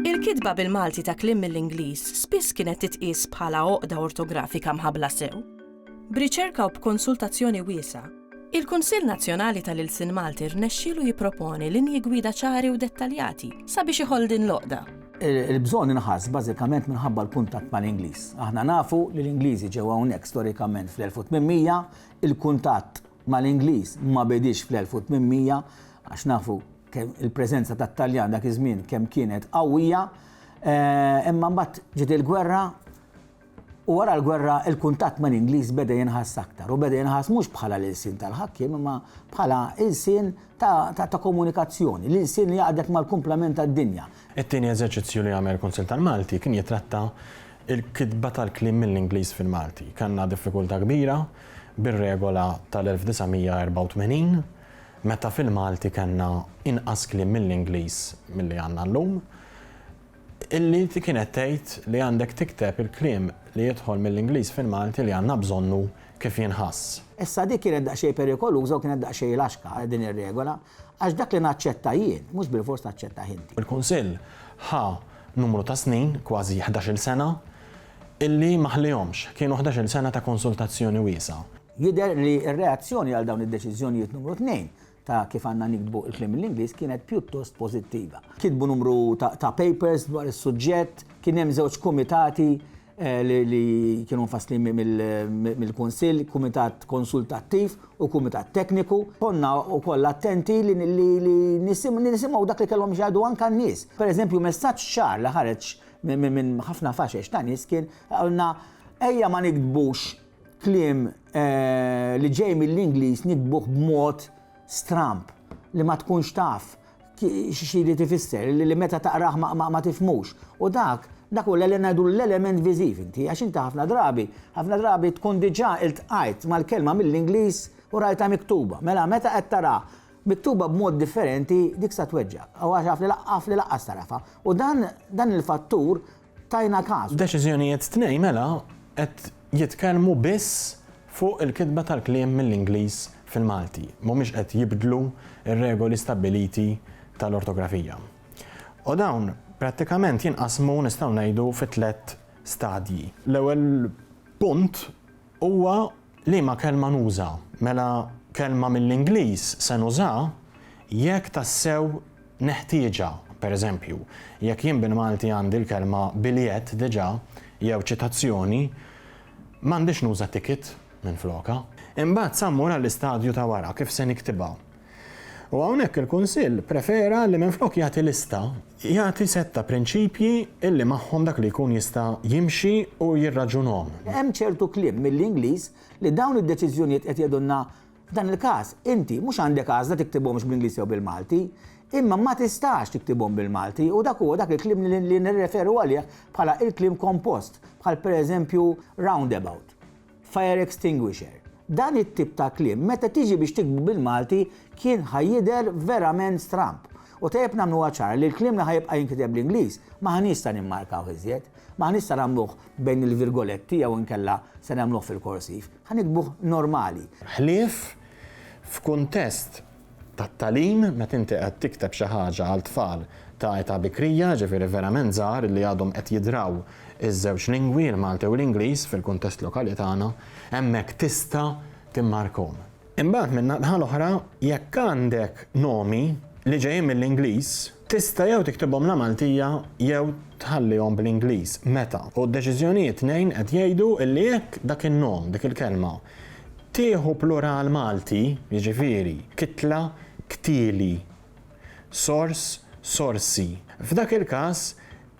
Il-kitba bil-Malti ta' kliem mill-Ingliż spiss kienet titqies bħala għoqda ortografika mħabbla sew. B'riċerka u b'konsultazzjoni wiesgħa, il-Kunsill Nazzjonali tal-Ilsien Malti rnexxielu jipproponi linji gwida ċari u dettaljati sabiex iħoll din l-għoqda. Il-bżonn inħass bażikament minħabba l-kuntatt mal-Ingliż. Aħna nafu li l-Ingliżi ġew hawnhekk storikament fl-1800, il-kuntatt mal-Ingliż ma bedix fl-1800 għax nafu kemm il-preżenza tat-Taljan dak iż-żmien kemm kienet qawwija, imma mbagħad ġiet il-gwerra u wara l-gwerra il-kuntatt mal-Ingliż beda jinħass aktar u beda jinħass mhux bħala l-ilsien tal-ħakkiem imma bħala ilsien ta' komunikazzjoni, l-ilsien li jaqdek mal-kumplament tad-dinja. It-tieni eżerċizzju li għamel il-Kunsill tal-Malti kien jitratta il-kitba tal-kliem mill-Ingliż fil-Malti. Kanna diffikultà kbira bir-regola tal-1984 meta fil-Malti kellna inqas kliem mill-Ingliż milli għandna llum, illi kienet tgħid li għandek tikteb il-kliem li jidħol mill-Ingliż fil-Malti li għandna bżonnu kif jinħass. Issa dik kienet daqsxejn perikoluża u kienet daqsxejn laxka din ir-regola għax dak li naċċetta jien, mhux bil-fors taċċetta inti. Il-Kunsill ħa numru ta' snin, kważi 11-il sena, illi maħlihomx, kienu 11-il sena ta' konsultazzjoni wiesgħa. Jidher li r-reazzjoni għal dawn id-deċiżjonijiet numru 2 ta' kif għandna nikbu il-kliem mill-Ingliż kienet pjuttost pożittiva. Kitbu numru ta' papers dwar is-suġġett, kien hemm żewġ kumitati li kienu mfasslin mill-Kunsill, kumitat konsultattiv u kumitat tekniku. Konna wkoll attenti li nisimgħu dak li kellhom jgħidu anke n-nies. Pereżempju messaġġ ċar li ħareġ minn ħafna faxex ta' nies kien għalna ejja ma nikdbux kliem li ġej mill-Ingliż nikbuh b'mod stramp li ma tkunx taf xi li tifisser li meta taqrah ma tifmux. U dak u ngħidu l-element viżiv inti għax inti ħafna drabi tkun diġà iltqajt mal-kelma mill-Ingliż u rajtha miktuba. Mela meta qed tara miktuba b'mod differenti dik sa tweġġaq u għax għaf li laqqas tarafha. U dan il-fattur tajna każ. Deċiżjonijiet tnejn mela qed jitkellmu biss fuq il-kitba tal-kliem mill-Ingliż fil-Malti, mhumiex qed jibdlu ir-regoli stabbiliti tal-ortografija. U dawn prattikament jinqasmu nistgħu ngħidu fi 3 stadji. L-ewwel punt huwa liema kelma nuża. Mela kelma mill-Ingliż se nuża jekk tassew neħtieġa. Pereżempju, jekk jien bil-Malti għandi l-kelma biljett diġà jew ċitazzjoni, m'għandix nuża ticket minn floka. Imbagħad sammur għall-istadju ta' wara kif se niktibha. U hawnhekk il-Kunsill prefera li minflok jagħti lista, jagħti setta prinċipji illi magħhom dak li jkun jista' jimxi u jirraġunhom. Hemm ċertu kliem mill-Ingliż li dawn id-deċiżjonijiet qed jgħidulna f'dan il-każ inti mhux għandek għażla tiktibhomx bl-Ingliż jew bil-Malti, imma ma tistax tiktibhom bil-Malti u dak huwa dak il-kliem li nirreferu għalih bħala il-kliem kompost, bħal pereżempju roundabout, fire extinguisher. Dan it-tip ta' kliem meta tiġi biex tikbu bil-Malti kien ħajjider verament stramp. U tajjeb nagħmlu ċar li l-kliem li ħajibqa' jinkiteb bl-Ingliż ma ħanista nimmarkaw iżjed, ma ħanista nagħmluh bejn il-virgoletti jew inkella se nagħmluh fil-korsiv, ħanikbuh normali. Ħlief f'kuntest tat-tagħlim meta inti qed tikteb xi ħaġa għal tfal ta' età bikrija, ġifieri verament żgħar li għadhom qed jidraw iż-żewġ lingwi, il-Malti u l-Ingliż fil-kuntest lokali tagħna, hemmhekk tista' timmarkhom. Imbagħad minn naħa l-oħra, jekk għandek nomi li ġejjin mill-Ingliż, tista' jew tiktibhom la Maltija jew tħallihom bl-Ingliż. Meta? U d-deċiżjonijiet tnejn qed jgħidu li jekk dak in-nom, dik il-kelma, tieħu plural Malti, jiġifieri kitla, ktieli, sors, sorsi. F'dak il-każ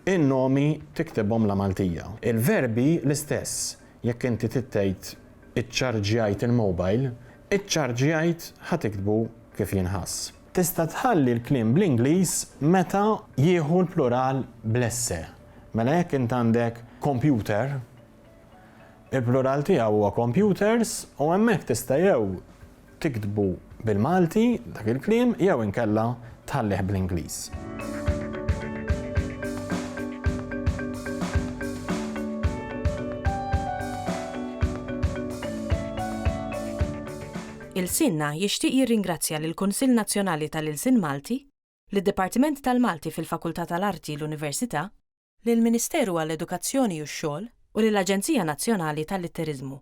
in-nomi tiktibhom la Maltija. Il-verbi l-istess. Jekk inti tittejt iċċarġjajt il-mobile, iċċarġjajt ħatiktbu kif jinħass. Tista' tħalli l-kliem bl-Ingliż meta jieħu l-plural bl-esse. Mela jekk int għandek computer, il-plural tiegħu huwa computers u hemmhekk tista' jew tiktbu bil-Malti dak il-kliem jew inkella tħallih bl-Ingliż. Ilsienna jixtieq jirringrazzja lill-Kunsill Nazzjonali tal-Ilsien Malti, lid-Dipartiment tal-Malti fil-Fakultà tal-Arti l-Università, lill-Ministeru għall-Edukazzjoni u x-Xogħol u lill-Aġenzija Nazzjonali tal-Litteriżmu.